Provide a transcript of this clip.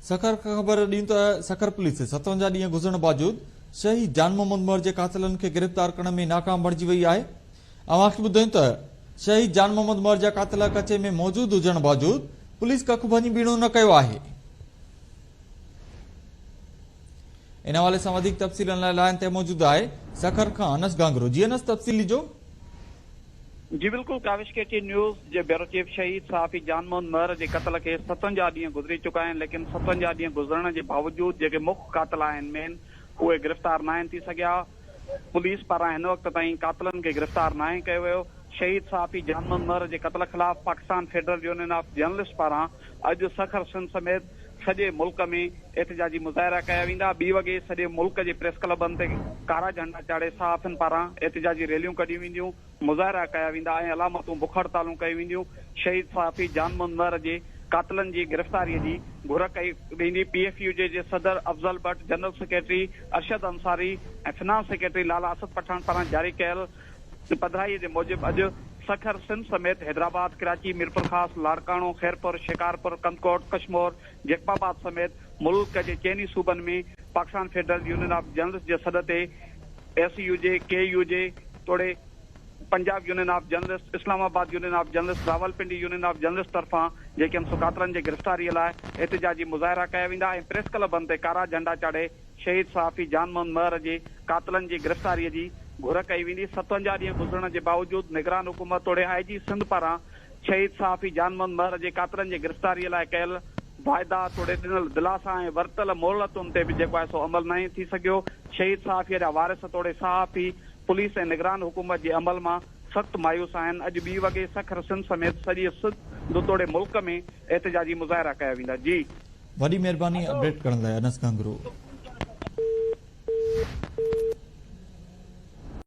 सखर ख़बर ॾींहुं त सखर पुलिस 57 ॾींहं गुज़रण बावजूद शहीद जान मोहम्मद मर जे कातिलनि खे गिरफ़्तार करण में नाकाम बणिजी वई आहे। अव्हांखे ॿुधायूं त शहीद जान मोहम्मद मर जा कातिल कचे में मौजूद हुजण बावजूद पुलिस कख भञी बीणो न कयो आहे। इन हवाले सां वधीक तफ़सीलनि लाइ लाइन ते मौजूद आहे सखर खां अनस गांगरो। जी अनस, तफ़सील ॾिजो। जी बिल्कुल, काविश केटी न्यूज़ जे ब्यूरो चीफ शहीद सहाफ़ी जान मोहम्मद महर जे क़त्ल के 57 ॾींहं गुज़री चुका आहिनि, लेकिन 57 ॾींहं गुज़रण जे बावजूद जेके मुख्य कातिल आहिनि मेन उहे गिरफ़्तार न आहिनि थी सघिया। पुलिस पारां हिन वक़्त ताईं कातिलनि खे गिरफ़्तार न कयो वियो। शहीद सहाफ़ी जान मोहम्मद महर जे क़त्ल ख़िलाफ़ Pakistan Federal Union of journalist पारां अॼु सखर सिंध समेत सॼे मुल्क में एहतिजाजी मुज़ाहिरा कया वेंदा। 2 वॻे सॼे मुल्क जे प्रेस क्लबनि ते कारा झंडा चाढ़े सहाफ़ियुनि पारां एहतिजाजी रैलियूं कढियूं वेंदियूं, मुज़ाहिरा कया वेंदा ऐं अलामतूं बुख हड़तालूं कयूं वेंदियूं। शहीद सहाफ़ी जान मोहम्मद महर जे कातिलनि जी गिरफ़्तारीअ जी घुर कई वेंदी। PFU जे सदर अफ़ज़ल भट्ट, जनरल सेक्रेटरी अरशद अंसारी ऐं फिनांस सेक्रेटरी लाला असद पठान पारां जारी कयल पधिराईअ जे मूजिबि अॼु सखर सिंध समेत हैदराबाद, कराची, मीरपुर ख़ास, लाड़काणो, खैरपुर, शिकारपुर, कंदकोट, कशमोर, जैकबाबाद समेत मुल्क जे चइनी सूबनि में Pakistan Federal Union of Journalist जे सॾ ते SUJ, KUJ तोड़े Punjab Union of Journalist, Islamabad Union of Journalist, Rawalpindi Union of Journalist तरफ़ां जेके कातिलनि जे गिरफ़्तारीअ लाइ एहतिजाजी मुज़ाहिरा कया वेंदा ऐं प्रेस क्लबनि ते कारा झंडा चाढ़े शहीद सहाफ़ी जान मोहम्मद महर जे कातिलनि जी गिरफ़्तारीअ जी घुर कई वेंदी। 57 ॾींहं गुज़रण जे बावजूद निगरान हुकूमत तोड़े IG सिंध पारां शहीद सहाफ़ी जान मोहम्मद महर जे कातिलनि जी गिरफ़्तारीअ लाइ कयल वाइदा तोड़े ॾिनल दिलासा ऐं वरतल मोहलतुनि ते बि जेको आहे सो अमल न थी सघियो। शहीद सहाफ़ीअ जा वारिस तोड़े सहाफ़ी पुलिस ऐं निगरान हुकूमत जे अमल मां सख़्त मायूस आहिनि। अॼु 2 वॻे सखर सिंध समेत सॼे सिंध तोड़े मुल्क में एहतिजाजी मुज़ाहिरा कया वेंदा। जी, वॾी महिरबानी अपडेट करण लाइ अनस गांगरो।